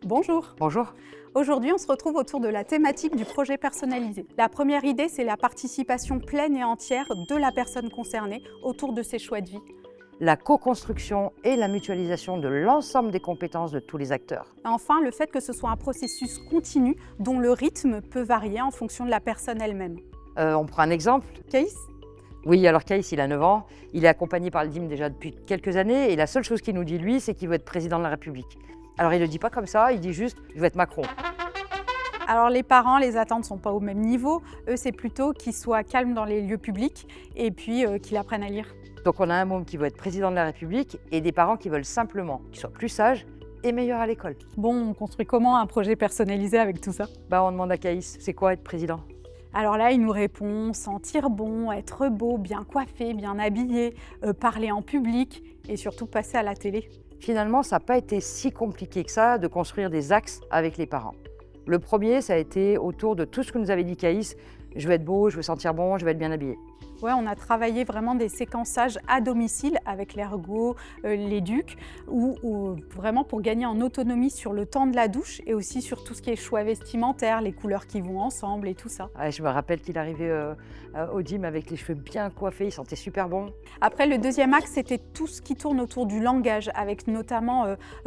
Bonjour. Bonjour. Aujourd'hui, on se retrouve autour de la thématique du projet personnalisé. La première idée, c'est la participation pleine et entière de la personne concernée autour de ses choix de vie. La co-construction et la mutualisation de l'ensemble des compétences de tous les acteurs. Et enfin, le fait que ce soit un processus continu dont le rythme peut varier en fonction de la personne elle-même. On prend un exemple. Caïs? Oui, alors Caïs, il a 9 ans, il est accompagné par le DIM déjà depuis quelques années et la seule chose qu'il nous dit, lui, c'est qu'il veut être président de la République. Alors il ne le dit pas comme ça, il dit juste « je veux être Macron ». Alors les parents, les attentes ne sont pas au même niveau. Eux, c'est plutôt qu'ils soient calmes dans les lieux publics et puis qu'ils apprennent à lire. Donc on a un môme qui veut être président de la République et des parents qui veulent simplement qu'il soit plus sage et meilleur à l'école. Bon, on construit comment un projet personnalisé avec tout ça? On demande à Caïs, c'est quoi être président? Alors là, il nous répond sentir bon, être beau, bien coiffé, bien habillé, parler en public et surtout passer à la télé. Finalement, ça n'a pas été si compliqué que ça de construire des axes avec les parents. Le premier, ça a été autour de tout ce que nous avait dit Caïs. Je veux être beau, je veux sentir bon, je veux être bien habillé. Ouais, on a travaillé vraiment des séquençages à domicile avec l'ergo, l'éduc, ou vraiment pour gagner en autonomie sur le temps de la douche et aussi sur tout ce qui est choix vestimentaire, les couleurs qui vont ensemble et tout ça. Ouais, je me rappelle qu'il arrivait au gym avec les cheveux bien coiffés, il sentait super bon. Après, le deuxième axe, c'était tout ce qui tourne autour du langage, avec notamment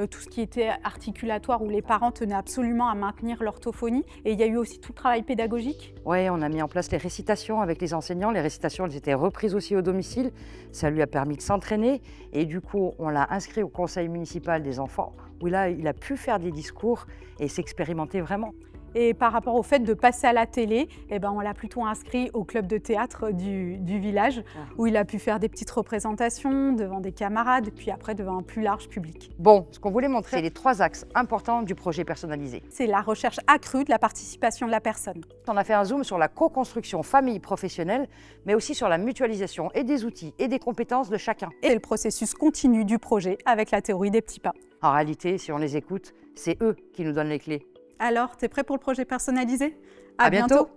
tout ce qui était articulatoire, où les parents tenaient absolument à maintenir l'orthophonie. Et il y a eu aussi tout le travail pédagogique. Oui, on a mis en place les récitations avec les enseignants. Les récitations, elles étaient reprises aussi au domicile. Ça lui a permis de s'entraîner. Et du coup, on l'a inscrit au conseil municipal des enfants, où là, il a pu faire des discours et s'expérimenter vraiment. Et par rapport au fait de passer à la télé, on l'a plutôt inscrit au club de théâtre du village, où il a pu faire des petites représentations devant des camarades, puis après devant un plus large public. Bon, ce qu'on voulait montrer, c'est les 3 axes importants du projet personnalisé. C'est la recherche accrue de la participation de la personne. On a fait un zoom sur la co-construction famille-professionnelle, mais aussi sur la mutualisation et des outils et des compétences de chacun. Et le processus continu du projet avec la théorie des petits pas. En réalité, si on les écoute, c'est eux qui nous donnent les clés. Alors, t'es prêt pour le projet personnalisé? À bientôt.